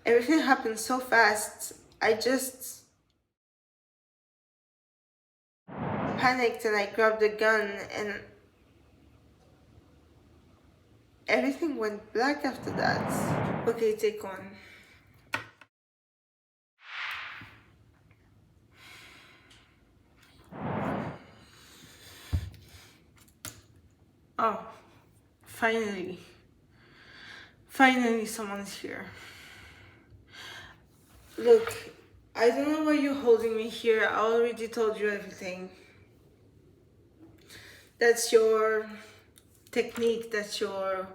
Everything happened so fast. I just panicked and I grabbed a gun and everything went black after that. Okay, take one. Oh, finally. Finally, someone's here. Look, I don't know why you're holding me here. I already told you everything. That's your technique, that's your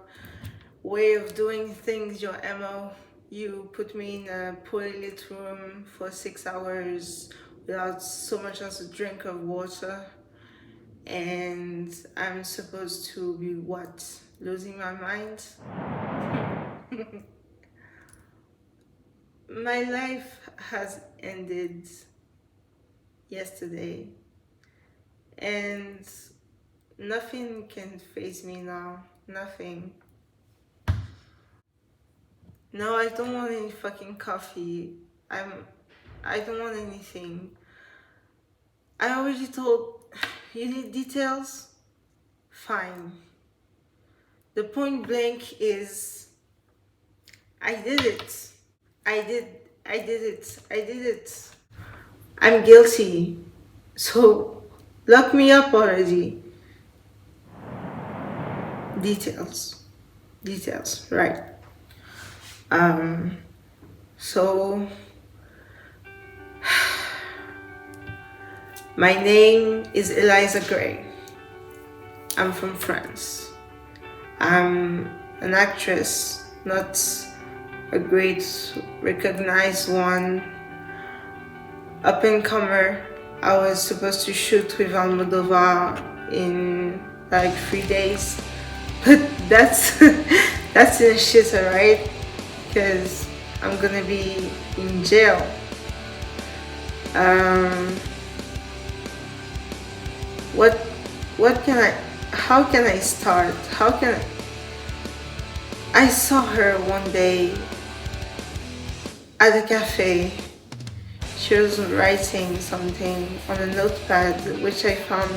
way of doing things, your MO. You put me in a poorly lit room for 6 hours without so much as a drink of water. And I'm supposed to be what? Losing my mind? My life has ended yesterday, and nothing can faze me now. Nothing. No, I don't want any fucking coffee. I don't want anything. I already told you need details? Fine. The point blank is I did it. I did it. I'm guilty. So lock me up already. Details. Details, right. So my name is Eliza Gray. I'm from France. I'm an actress, not a great recognized one. Up and comer. I was supposed to shoot with Almodovar in like 3 days, but that's that's in a shitter, right? Because I'm gonna be in jail. What can I? How can I start? I saw her one day at a cafe. She was writing something on a notepad, which I found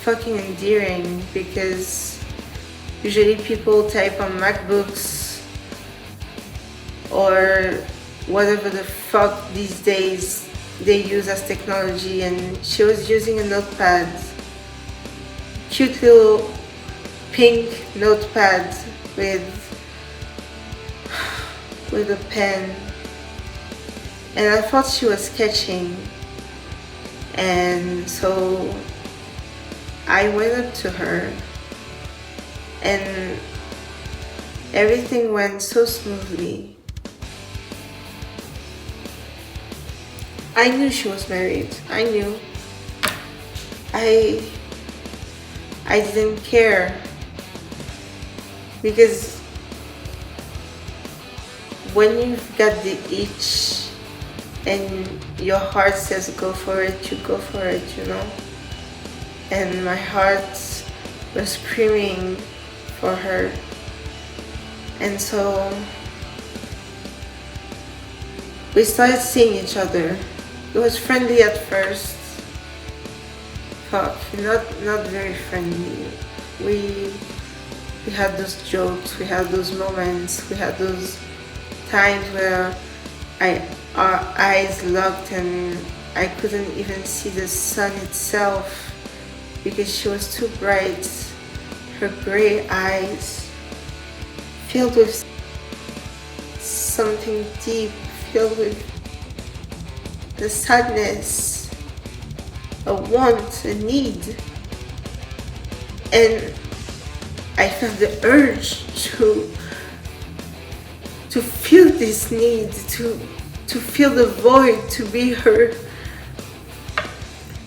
fucking endearing because usually people type on MacBooks or whatever the fuck these days they use as technology, and she was using a notepad, cute little pink notepad with a pen, and I thought she was sketching, and so I went up to her and everything went so smoothly. I knew she was married. I knew. I didn't care because when you've got the itch and your heart says go for it, you go for it, you know? And my heart was screaming for her. And so we started seeing each other. It was friendly at first. Fuck, not very friendly. We had those jokes, we had those moments, we had those times where our eyes locked and I couldn't even see the sun itself because she was too bright. Her gray eyes filled with something deep, filled with the sadness, a want, a need. And I felt the urge to feel this need, to feel the void, to be her.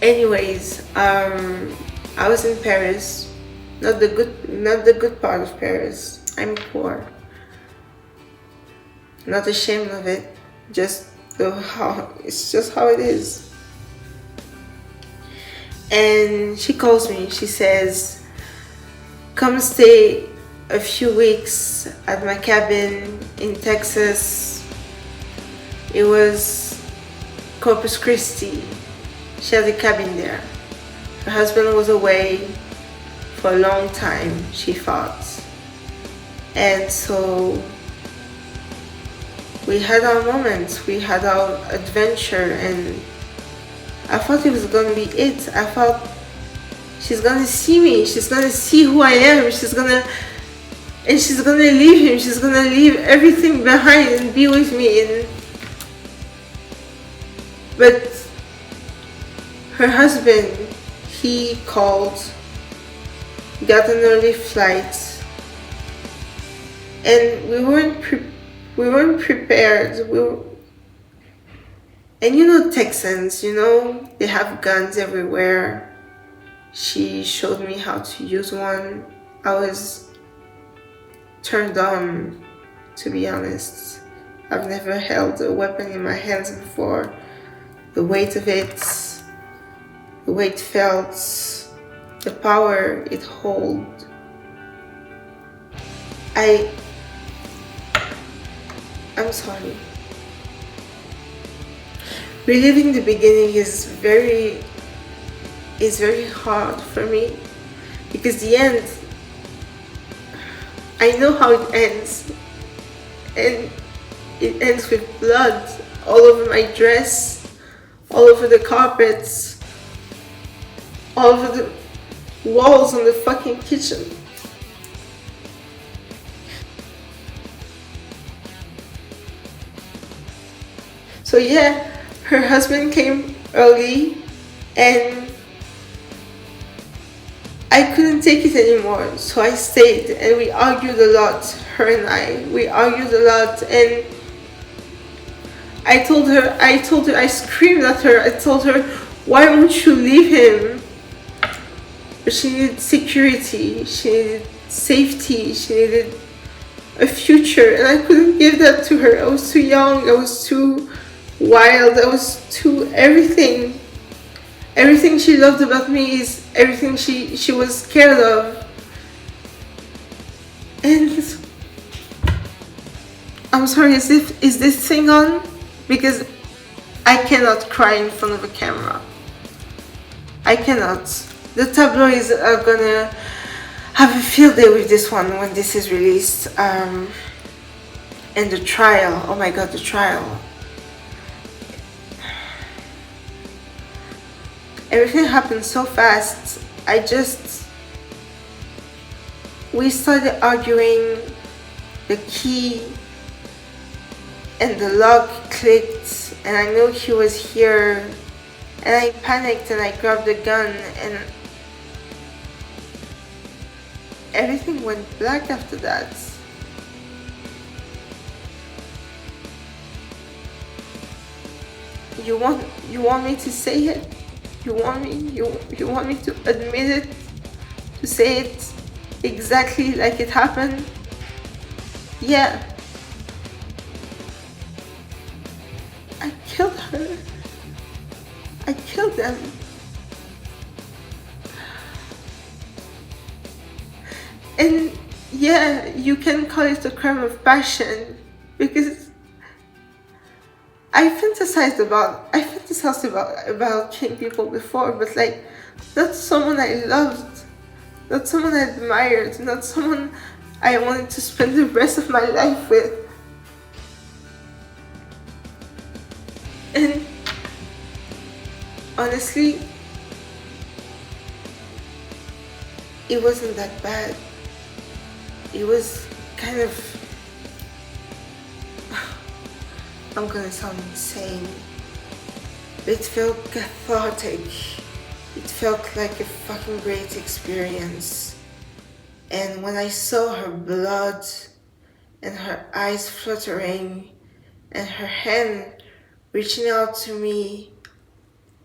Anyways, I was in Paris, not the good part of Paris. I'm poor, not ashamed of it. It's just how it is. And she calls me. She says, "Come stay a few weeks at my cabin in Texas. It was Corpus Christi. She had a cabin there. Her husband was away for a long time, she thought. And so we had our moments, we had our adventure, and I thought it was gonna be it. I thought she's gonna see me, she's gonna see who I am, she's gonna leave him, she's gonna leave everything behind and be with me. But her husband, he called, got an early flight, and we weren't prepared. And you know Texans, you know, they have guns everywhere. She showed me how to use one. I was turned on, to be honest. I've never held a weapon in my hands before. The weight of it, the way it felt, the power it holds. I'm sorry. Reliving the beginning is very hard for me, because the end, I know how it ends, and it ends with blood all over my dress, all over the carpets, all over the walls on the fucking kitchen. So yeah, her husband came early and I couldn't take it anymore, so I stayed, and we argued a lot, her and we argued a lot, and I screamed at her, I told her, why won't you leave him? But she needed security, she needed safety, she needed a future, and I couldn't give that to her. I was too young, I was too wild, I was too everything. Everything she loved about me is everything she was scared of. And I'm sorry, is this thing on? Because I cannot cry in front of a camera. I cannot. The tabloids are gonna have a field day with this one when this is released. And the trial, oh my god, the trial. Everything happened so fast. We started arguing, the key and the lock clicked, and I knew he was here, and I panicked and I grabbed the gun, and everything went black after that. You want me to say it? You want me to admit it? To say it exactly like it happened? Yeah. I killed her. I killed them. And yeah, you can call it a crime of passion, because I fantasized about killing people before, but like, not someone I loved, not someone I admired, not someone I wanted to spend the rest of my life with. And honestly, it wasn't that bad. It was kind of, I'm gonna sound insane, but it felt cathartic. It felt like a fucking great experience. And when I saw her blood and her eyes fluttering and her hand reaching out to me,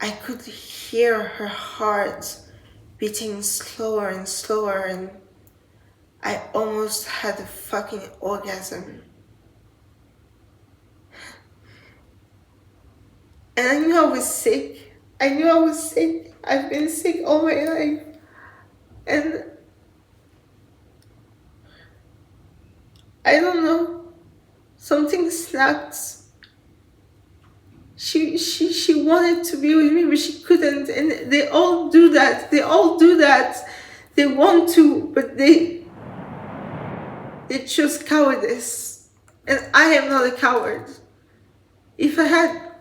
I could hear her heart beating slower and slower, and I almost had a fucking orgasm. And I knew I was sick. I've been sick all my life. And I don't know. something snapped. She wanted to be with me, but she couldn't. And they all do that. They all do that. They want to, but they choose cowardice. And I am not a coward. If I had,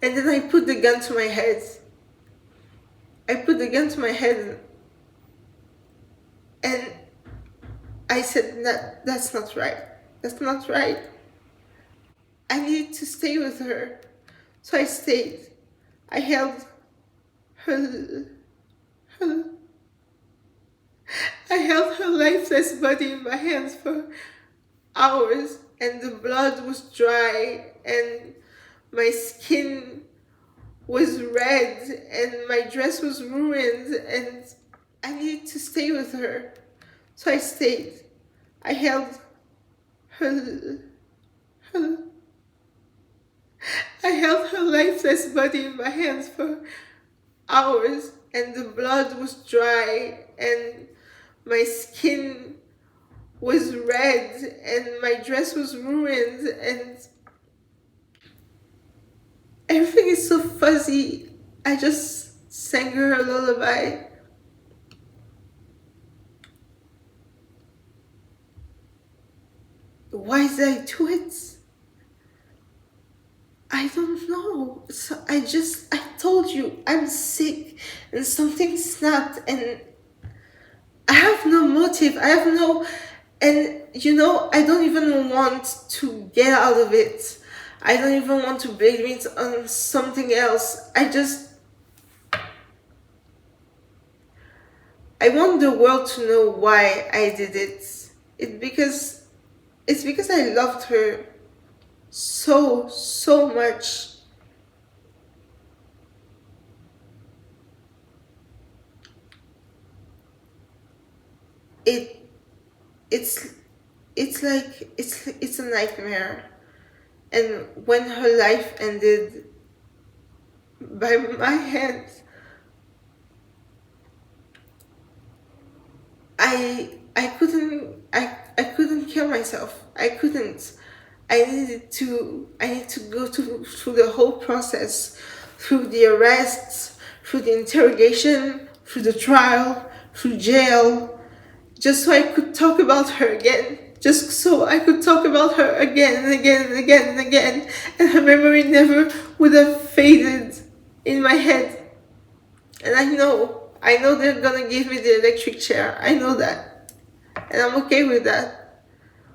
and then I put the gun to my head. I put the gun to my head, and I said, that's not right. That's not right. I needed to stay with her. So I stayed. I held her, her I held her lifeless body in my hands for hours, and the blood was dry, and my skin was red, and my dress was ruined, and I needed to stay with her. So I stayed. I held her, her I held her lifeless body in my hands for hours, and the blood was dry, and my skin was red, and my dress was ruined, and everything is so fuzzy. I just sang her a lullaby. Why did I do it? I don't know. So I told you, I'm sick, and something snapped, and I have no motive. I have no, and I don't even want to get out of it. I don't even want to blame it on something else. I want the world to know why I did it. It's because I loved her so much. It it's like it's a nightmare. And when her life ended by my hands, I couldn't kill myself. I couldn't. I need to go through the whole process, through the arrests, through the interrogation, through the trial, through jail, just so I could talk about her again. Just so I could talk about her again and again and again and again, and her memory never would have faded in my head. And I know they're gonna give me the electric chair. I know that. And I'm okay with that.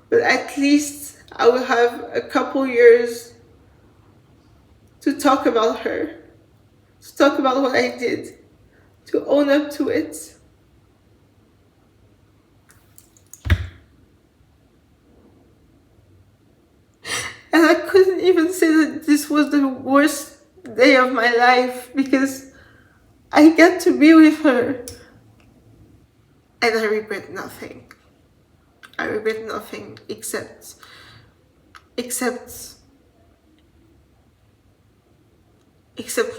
But at least I will have a couple years to talk about her, to talk about what I did, to own up to it. And I couldn't even say that this was the worst day of my life, because I got to be with her. And I regret nothing. I regret nothing except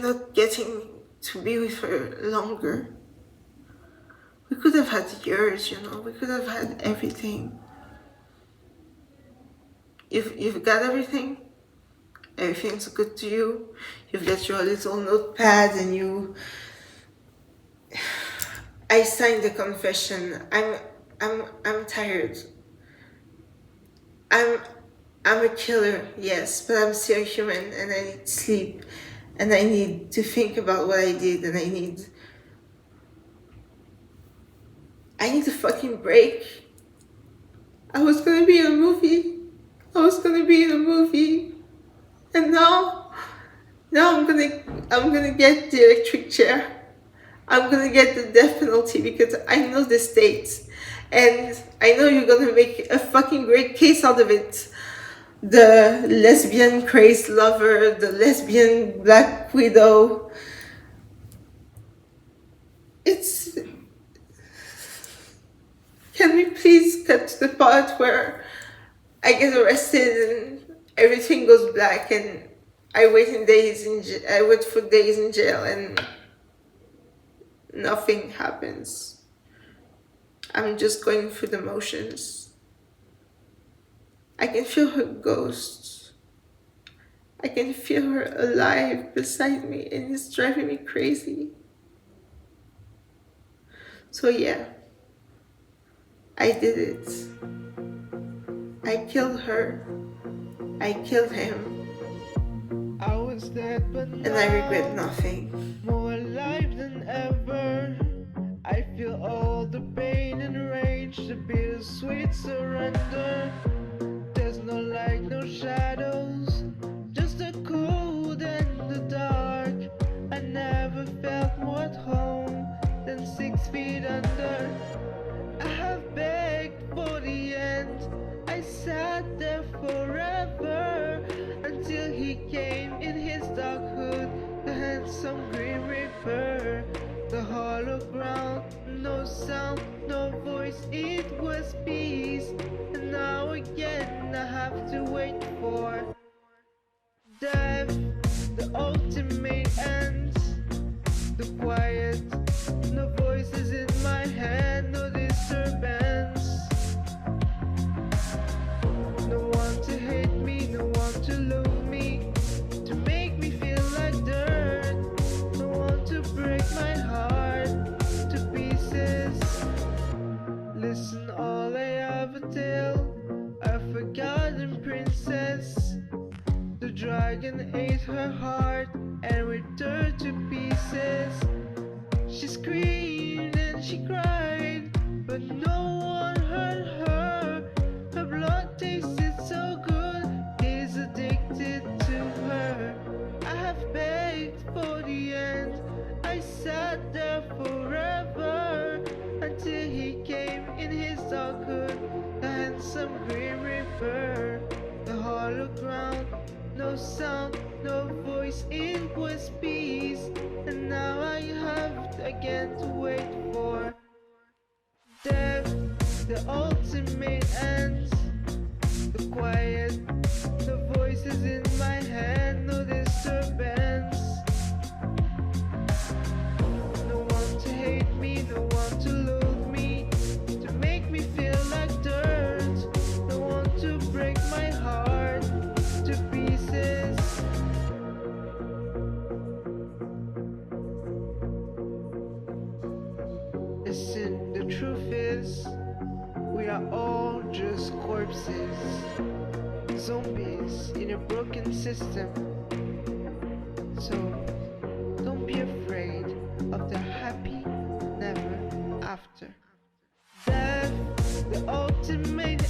not getting to be with her longer. We could have had years, we could have had everything. You've got everything. Everything's good to you. You've got your little notepad, and I signed the confession. I'm tired. I'm a killer, yes, but I'm still human, and I need sleep, and I need to think about what I did, and I need a fucking break. I was gonna be in a movie. And now I'm gonna get the electric chair. I'm gonna get the death penalty, because I know the state, and I know you're gonna make a fucking great case out of it. The lesbian crazed lover, the lesbian black widow. Can we please cut to the part where I get arrested and everything goes black, and I wait for days in jail, and nothing happens. I'm just going through the motions. I can feel her ghost. I can feel her alive beside me, and it's driving me crazy. So yeah, I did it. I killed her. I killed him. I was dead, but And I regret nothing. more alive than ever. I feel all the pain and rage, the bittersweet surrender. There's no light, no shadows, just the cold and the dark. I never felt more at home than 6 feet under. I have begged for the end. I sat there forever until he came in his dark hood, the handsome Grim Reaper. The hollow ground, no sound, no voice, it was peace. And now again I have to wait for death, the ultimate end. The quiet, no voices in my head, no disturbance. No one to hate me, no one to love me, to make me feel like dirt. No one to break my heart to pieces. Listen, all I ever tell, a forgotten princess. The dragon ate her heart and ripped her to pieces. She screamed and she cried, but no one heard her. Her blood tasted so good, he's addicted to her. I have begged for the end. I sat there forever until he came in his dark hood, the handsome Grim Reaper. The hollow ground, no sound, no voice, it was peace. And now I have again to wait for death, the ultimate end. The quiet, the voices in my head, no disturbance. No one to hate me, no one to love me, to make me feel like dirt. No one to break my heart to pieces. Listen, the truth is, we are all just corpses, zombies in a broken system. So don't be afraid of the happy never after. Death, the ultimate